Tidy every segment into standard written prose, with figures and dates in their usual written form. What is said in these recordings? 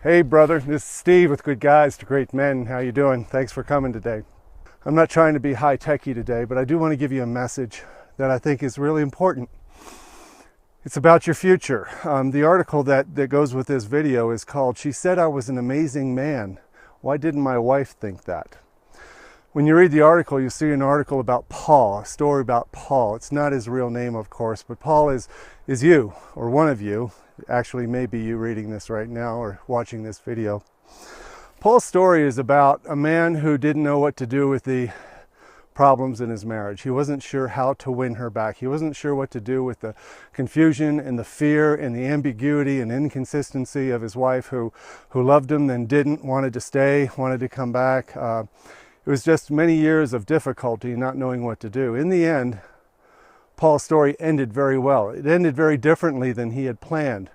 Hey brother, this is Steve with Good Guys to Great Men. How you doing? Thanks for coming today. I'm not trying to be high-techy today, but I do want to give you a message that I think is really important. It's about your future. The article that goes with this video is called, "She Said I Was an Amazing Man. Why Didn't My Wife Think That?" When you read the article, you see an article about Paul, a story about Paul. It's not his real name, of course, but Paul is you, or one of you. Actually, maybe you reading this right now or watching this video. Paul's story is about a man who didn't know what to do with the problems in his marriage. He wasn't sure how to win her back. He wasn't sure what to do with the confusion and the fear and the ambiguity and inconsistency of his wife who loved him, then didn't, wanted to stay, wanted to come back. It was just many years of difficulty, not knowing what to do. In the end, Paul's story ended very well. It ended very differently than he had planned.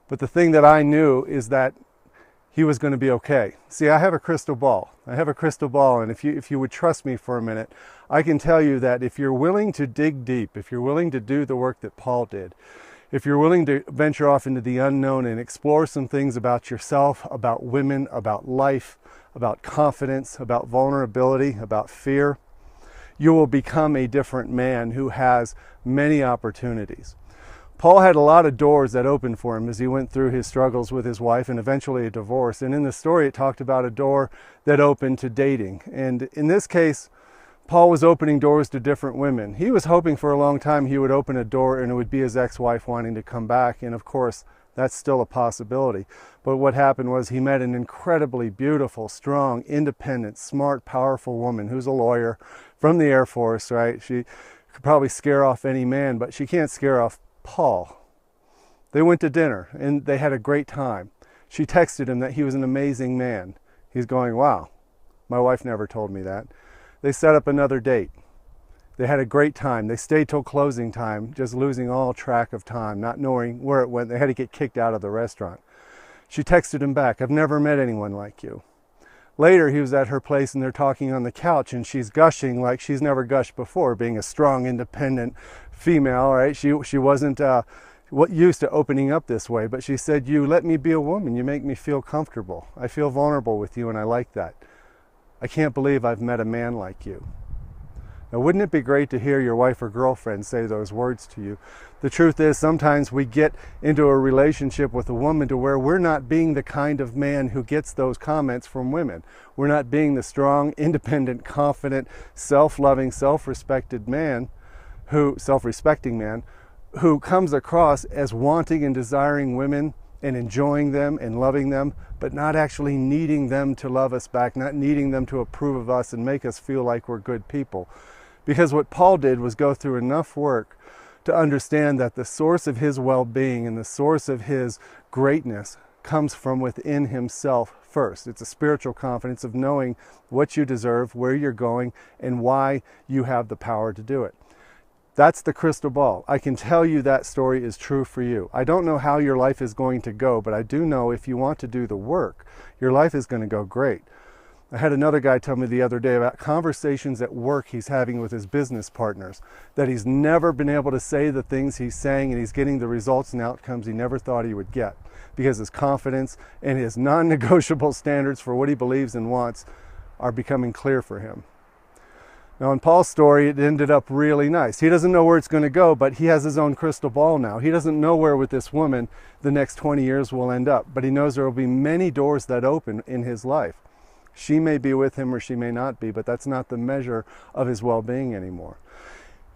But the thing that I knew is that he was going to be okay. See, I have a crystal ball. And if you would trust me for a minute, I can tell you that if you're willing to dig deep, if you're willing to do the work that Paul did, if you're willing to venture off into the unknown and explore some things about yourself, about women, about life, about confidence, about vulnerability, about fear, you will become a different man who has many opportunities. Paul had a lot of doors that opened for him as he went through his struggles with his wife and eventually a divorce. And in the story, it talked about a door that opened to dating. And in this case, Paul was opening doors to different women. He was hoping for a long time he would open a door and it would be his ex-wife wanting to come back. And of course, that's still a possibility. But what happened was he met an incredibly beautiful, strong, independent, smart, powerful woman who's a lawyer from the Air Force, right? She could probably scare off any man, but she can't scare off Paul. They went to dinner and they had a great time. She texted him that he was an amazing man. He's going, wow, my wife never told me that. They set up another date. They had a great time. They stayed till closing time, just losing all track of time, not knowing where it went. They had to get kicked out of the restaurant. She texted him back, "I've never met anyone like you." Later, he was at her place and they're talking on the couch and she's gushing like she's never gushed before, being a strong, independent female, right? She wasn't used to opening up this way, but she said, "You let me be a woman. You make me feel comfortable. I feel vulnerable with you and I like that. I can't believe I've met a man like you." Now, wouldn't it be great to hear your wife or girlfriend say those words to you? The truth is, sometimes we get into a relationship with a woman to where we're not being the kind of man who gets those comments from women. We're not being the strong, independent, confident, self-loving, self-respecting man who comes across as wanting and desiring women and enjoying them and loving them, but not actually needing them to love us back, not needing them to approve of us and make us feel like we're good people. Because what Paul did was go through enough work to understand that the source of his well-being and the source of his greatness comes from within himself first. It's a spiritual confidence of knowing what you deserve, where you're going, and why you have the power to do it. That's the crystal ball. I can tell you that story is true for you. I don't know how your life is going to go, but I do know if you want to do the work, your life is going to go great. I had another guy tell me the other day about conversations at work he's having with his business partners, that he's never been able to say the things he's saying and he's getting the results and outcomes he never thought he would get because his confidence and his non-negotiable standards for what he believes and wants are becoming clear for him. Now, in Paul's story, it ended up really nice. He doesn't know where it's going to go, but he has his own crystal ball now. He doesn't know where with this woman the next 20 years will end up, but he knows there will be many doors that open in his life. She may be with him or she may not be, but that's not the measure of his well-being anymore.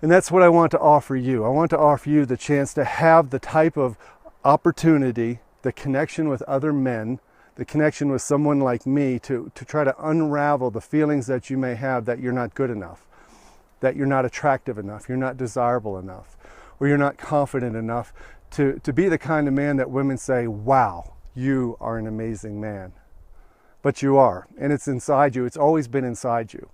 And that's what I want to offer you. I want to offer you the chance to have the type of opportunity, the connection with other men, the connection with someone like me to try to unravel the feelings that you may have that you're not good enough, that you're not attractive enough, you're not desirable enough, or you're not confident enough to be the kind of man that women say, wow, you are an amazing man. But you are, and it's inside you. It's always been inside you.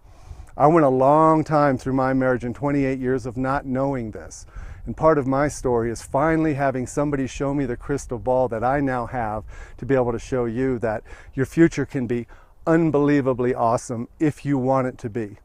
I went a long time through my marriage in 28 years of not knowing this. And part of my story is finally having somebody show me the crystal ball that I now have to be able to show you that your future can be unbelievably awesome if you want it to be.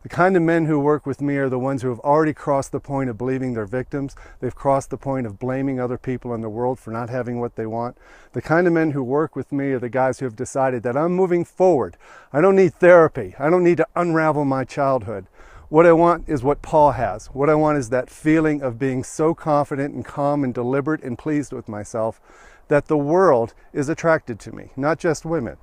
The kind of men who work with me are the ones who have already crossed the point of believing they're victims. They've crossed the point of blaming other people in the world for not having what they want. The kind of men who work with me are the guys who have decided that I'm moving forward. I don't need therapy. I don't need to unravel my childhood. What I want is what Paul has. What I want is that feeling of being so confident and calm and deliberate and pleased with myself that the world is attracted to me, not just women.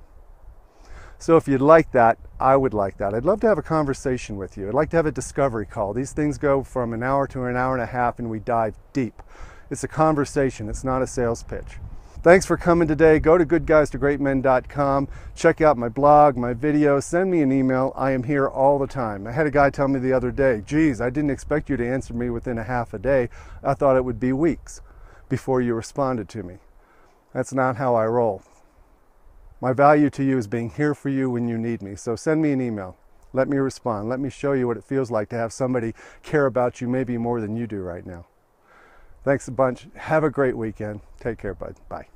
So if you'd like that, I would like that. I'd love to have a conversation with you. I'd like to have a discovery call. These things go from an hour to an hour and a half and we dive deep. It's a conversation. It's not a sales pitch. Thanks for coming today. Go to goodguystogreatmen.com. Check out my blog, my videos. Send me an email. I am here all the time. I had a guy tell me the other day, geez, I didn't expect you to answer me within a half a day. I thought it would be weeks before you responded to me. That's not how I roll. My value to you is being here for you when you need me. So send me an email. Let me respond. Let me show you what it feels like to have somebody care about you maybe more than you do right now. Thanks a bunch. Have a great weekend. Take care, bud. Bye.